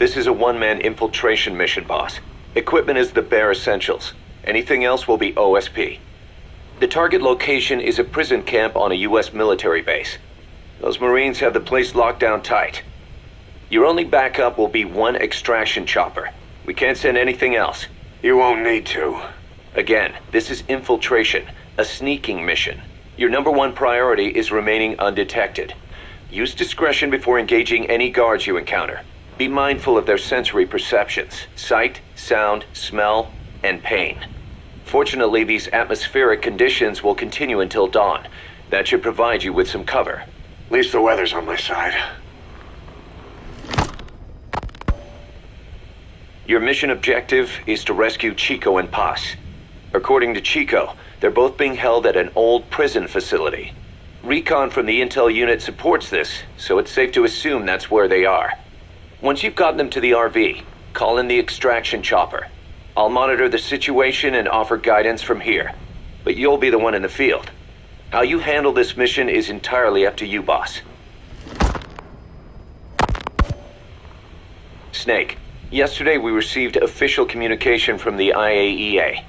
This is a one-man infiltration mission, boss. Equipment is the bare essentials. Anything else will be OSP. The target location is a prison camp on a U.S. military base. Those Marines have the place locked down tight. Your only backup will be one extraction chopper. We can't send anything else. You won't need to. Again, this is infiltration, a sneaking mission. Your number one priority is remaining undetected. Use discretion before engaging any guards you encounter. Be mindful of their sensory perceptions: sight, sound, smell, and pain. Fortunately, these atmospheric conditions will continue until dawn. That should provide you with some cover. At least the weather's on my side. Your mission objective is to rescue Chico and Paz. According to Chico, they're both being held at an old prison facility. Recon from the intel unit supports this, so it's safe to assume that's where they are. Once you've gotten them to the RV, call in the extraction chopper. I'll monitor the situation and offer guidance from here, but you'll be the one in the field. How you handle this mission is entirely up to you, boss. Snake, yesterday we received official communication from the IAEA.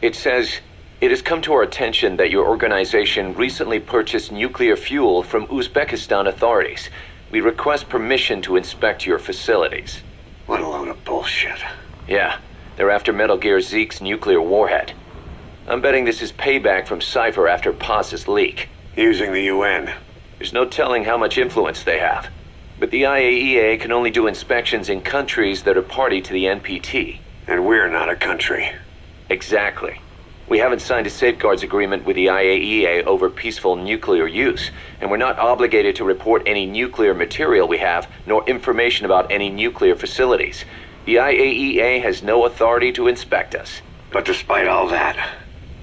It says, "It has come to our attention that your organization recently purchased nuclear fuel from Uzbekistan authorities. We request permission to inspect your facilities." What a load of bullshit. Yeah, they're after Metal Gear Zeke's nuclear warhead. I'm betting this is payback from Cypher after Paz's leak. Using the UN. There's no telling how much influence they have. But the IAEA can only do inspections in countries that are party to the NPT. And we're not a country. Exactly. We haven't signed a safeguards agreement with the IAEA over peaceful nuclear use, and we're not obligated to report any nuclear material we have, nor information about any nuclear facilities. The IAEA has no authority to inspect us. But despite all that...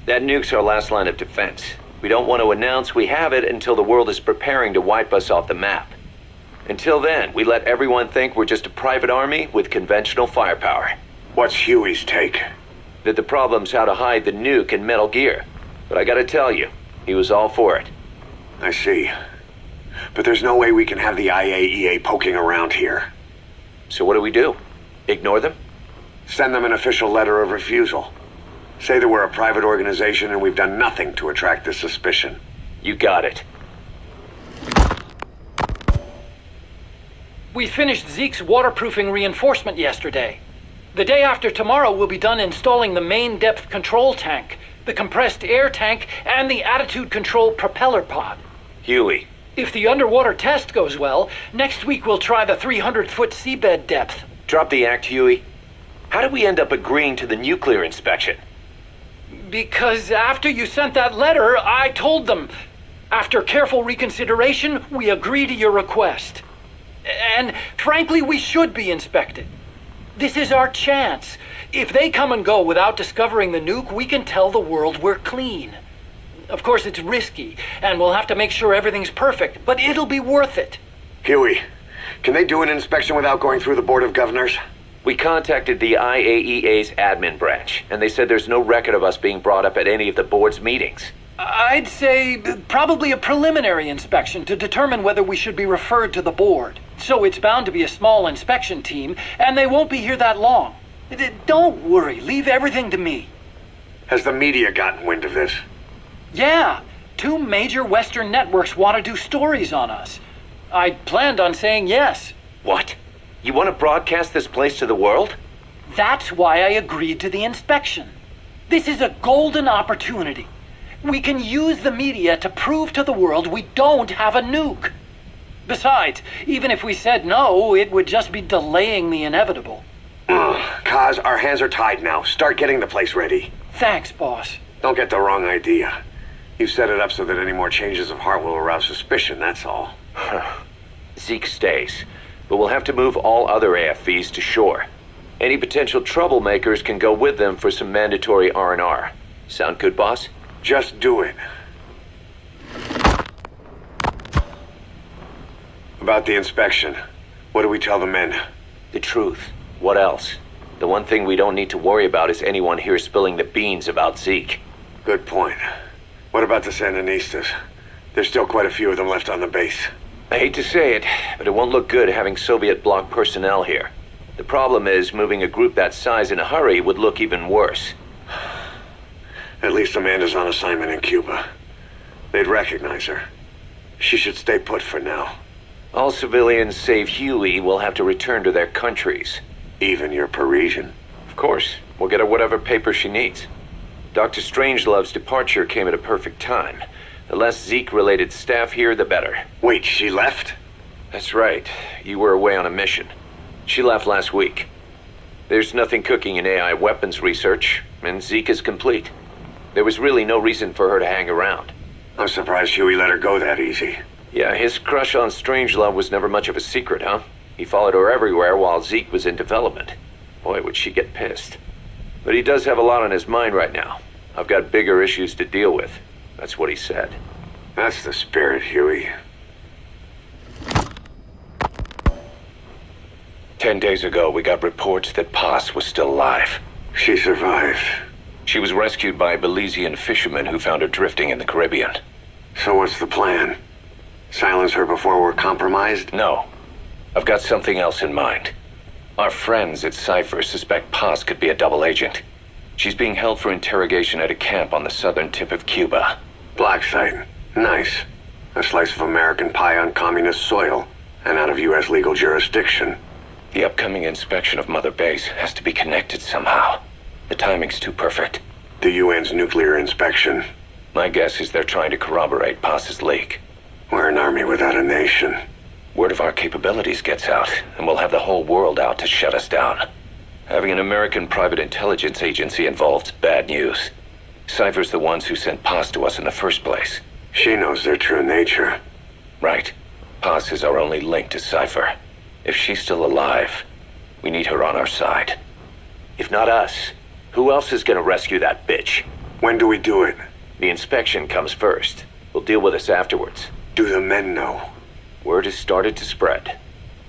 That nuke's our last line of defense. We don't want to announce we have it until the world is preparing to wipe us off the map. Until then, we let everyone think we're just a private army with conventional firepower. What's Huey's take? That the problem's how to hide the nuke in Metal Gear. But I gotta tell you, he was all for it. I see. But there's no way we can have the IAEA poking around here. So what do we do? Ignore them? Send them an official letter of refusal. Say that we're a private organization and we've done nothing to attract this suspicion. You got it. We finished Zeke's waterproofing reinforcement yesterday. The day after tomorrow, we'll be done installing the main depth control tank, the compressed air tank, and the attitude control propeller pod. Huey. If the underwater test goes well, next week we'll try the 300-foot seabed depth. Drop the act, Huey. How did we end up agreeing to the nuclear inspection? Because after you sent that letter, I told them. After careful reconsideration, we agree to your request. And frankly, we should be inspected. This is our chance. If they come and go without discovering the nuke, we can tell the world we're clean. Of course, it's risky, and we'll have to make sure everything's perfect, but it'll be worth it. Huey, can they do an inspection without going through the Board of Governors? We contacted the IAEA's admin branch, and they said there's no record of us being brought up at any of the board's meetings. I'd say probably a preliminary inspection to determine whether we should be referred to the board. So it's bound to be a small inspection team, and they won't be here that long. Don't worry, leave everything to me. Has the media gotten wind of this? Yeah, 2 major Western networks want to do stories on us. I planned on saying yes. What? You want to broadcast this place to the world? That's why I agreed to the inspection. This is a golden opportunity. We can use the media to prove to the world we don't have a nuke. Besides, even if we said no, it would just be delaying the inevitable. Kaz, our hands are tied now. Start getting the place ready. Thanks, boss. Don't get the wrong idea. You've set it up so that any more changes of heart will arouse suspicion, that's all. Zeke stays, but we'll have to move all other AFVs to shore. Any potential troublemakers can go with them for some mandatory R&R. Sound good, boss? Just do it. About the inspection, what do we tell the men? The truth. What else? The one thing we don't need to worry about is anyone here spilling the beans about Zeke. Good point. What about the Sandinistas? There's still quite a few of them left on the base. I hate to say it, but it won't look good having Soviet bloc personnel here. The problem is, moving a group that size in a hurry would look even worse. At least Amanda's on assignment in Cuba. They'd recognize her. She should stay put for now. All civilians save Huey will have to return to their countries. Even your Parisian. Of course, we'll get her whatever paper she needs. Dr. Strangelove's departure came at a perfect time. The less Zeke-related staff here, the better. Wait, she left? That's right. You were away on a mission. She left last week. There's nothing cooking in AI weapons research, and Zeke is complete. There was really no reason for her to hang around. I'm surprised Huey let her go that easy. Yeah, his crush on Strangelove was never much of a secret, huh? He followed her everywhere while Zeke was in development. Boy, would she get pissed. But he does have a lot on his mind right now. I've got bigger issues to deal with. That's what he said. That's the spirit, Huey. 10 days ago, we got reports that Paz was still alive. She survived. She was rescued by Belizean fishermen who found her drifting in the Caribbean. So what's the plan? Silence her before we're compromised? No. I've got something else in mind. Our friends at Cypher suspect Paz could be a double agent. She's being held for interrogation at a camp on the southern tip of Cuba. Black site. Nice. A slice of American pie on communist soil, and out of U.S. legal jurisdiction. The upcoming inspection of Mother Base has to be connected somehow. The timing's too perfect. The UN's nuclear inspection. My guess is they're trying to corroborate Paz's leak. We're an army without a nation. Word of our capabilities gets out, and we'll have the whole world out to shut us down. Having an American private intelligence agency involved's bad news. Cypher's the ones who sent Paz to us in the first place. She knows their true nature. Right. Paz is our only link to Cypher. If she's still alive, we need her on our side. If not us, who else is gonna rescue that bitch? When do we do it? The inspection comes first. We'll deal with us afterwards. Do the men know? Word has started to spread.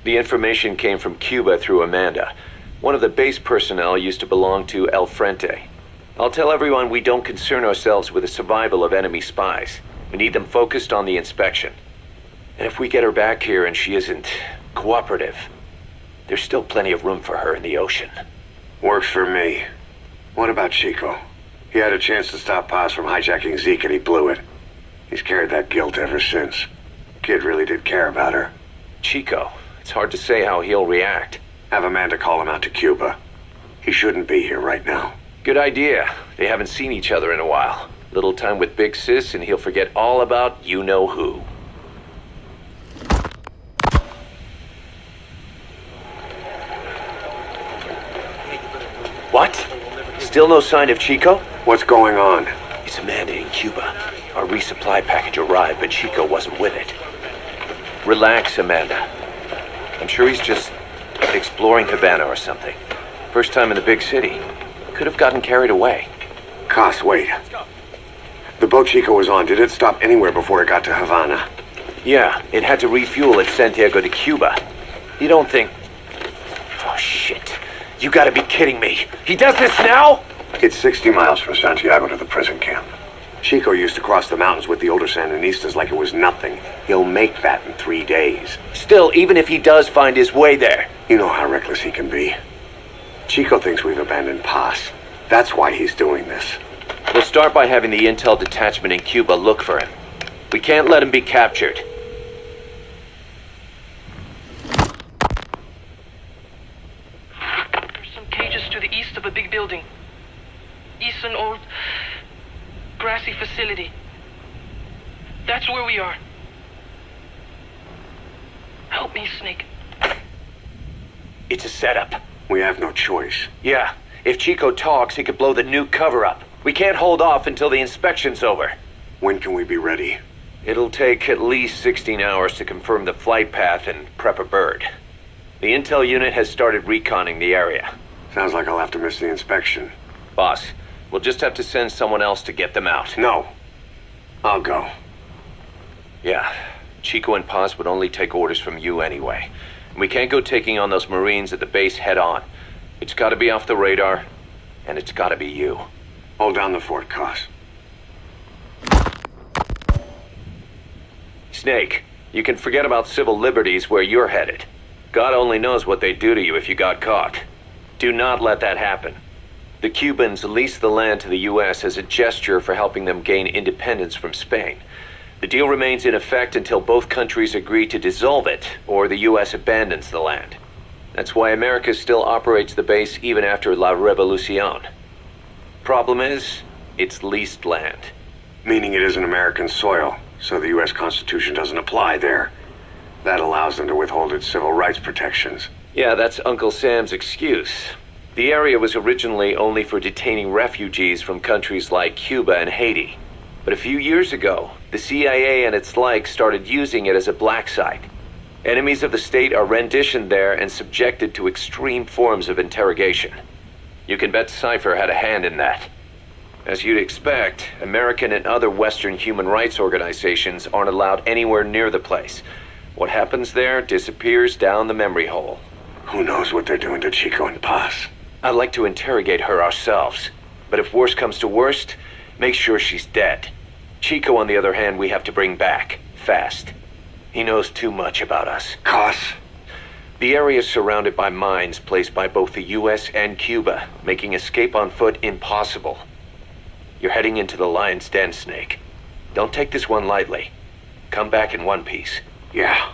The information came from Cuba through Amanda. One of the base personnel used to belong to El Frente. I'll tell everyone we don't concern ourselves with the survival of enemy spies. We need them focused on the inspection. And if we get her back here and she isn't cooperative, there's still plenty of room for her in the ocean. Works for me. What about Chico? He had a chance to stop Paz from hijacking Zeke and he blew it. He's carried that guilt ever since. Kid really did care about her. Chico, it's hard to say how he'll react. Have Amanda call him out to Cuba. He shouldn't be here right now. Good idea. They haven't seen each other in a while. Little time with Big Sis and he'll forget all about you-know-who. What? Still no sign of Chico? What's going on? It's Amanda in Cuba. Our resupply package arrived, but Chico wasn't with it. Relax, Amanda. I'm sure he's just exploring Havana or something. First time in the big city. Could have gotten carried away. Cass, wait. The boat Chico was on, did it stop anywhere before it got to Havana? Yeah, it had to refuel at Santiago de Cuba. You don't think... Oh, shit. You gotta be kidding me. He does this now? It's 60 miles from Santiago to the prison camp. Chico used to cross the mountains with the older Sandinistas like it was nothing. He'll make that in 3 days. Still, even if he does find his way there... You know how reckless he can be. Chico thinks we've abandoned Paz. That's why he's doing this. We'll start by having the intel detachment in Cuba look for him. We can't let him be captured. There's some cages to the east of a big building. East an old grassy facility. That's where we are. Help me, Snake. It's a setup. We have no choice. Yeah, if Chico talks, he could blow the nuke cover up. We can't hold off until the inspection's over. When can we be ready? It'll take at least 16 hours to confirm the flight path and prep a bird. The intel unit has started reconning the area. Sounds like I'll have to miss the inspection. Boss, we'll just have to send someone else to get them out. No. I'll go. Yeah, Chico and Paz would only take orders from you anyway. We can't go taking on those Marines at the base head on. It's gotta be off the radar, and it's gotta be you. Hold down the fort, Cass. Snake, you can forget about civil liberties where you're headed. God only knows what they'd do to you if you got caught. Do not let that happen. The Cubans leased the land to the U.S. as a gesture for helping them gain independence from Spain. The deal remains in effect until both countries agree to dissolve it, or the U.S. abandons the land. That's why America still operates the base even after La Revolucion. Problem is, it's leased land. Meaning it isn't American soil, so the U.S. Constitution doesn't apply there. That allows them to withhold its civil rights protections. Yeah, that's Uncle Sam's excuse. The area was originally only for detaining refugees from countries like Cuba and Haiti. But a few years ago, the CIA and its like started using it as a black site. Enemies of the state are renditioned there and subjected to extreme forms of interrogation. You can bet Cypher had a hand in that. As you'd expect, American and other Western human rights organizations aren't allowed anywhere near the place. What happens there disappears down the memory hole. Who knows what they're doing to Chico and Paz? I'd like to interrogate her ourselves. But if worst comes to worst, make sure she's dead. Chico, on the other hand, we have to bring back. Fast. He knows too much about us. Cos? The area is surrounded by mines placed by both the U.S. and Cuba, making escape on foot impossible. You're heading into the Lion's Den, Snake. Don't take this one lightly. Come back in one piece. Yeah.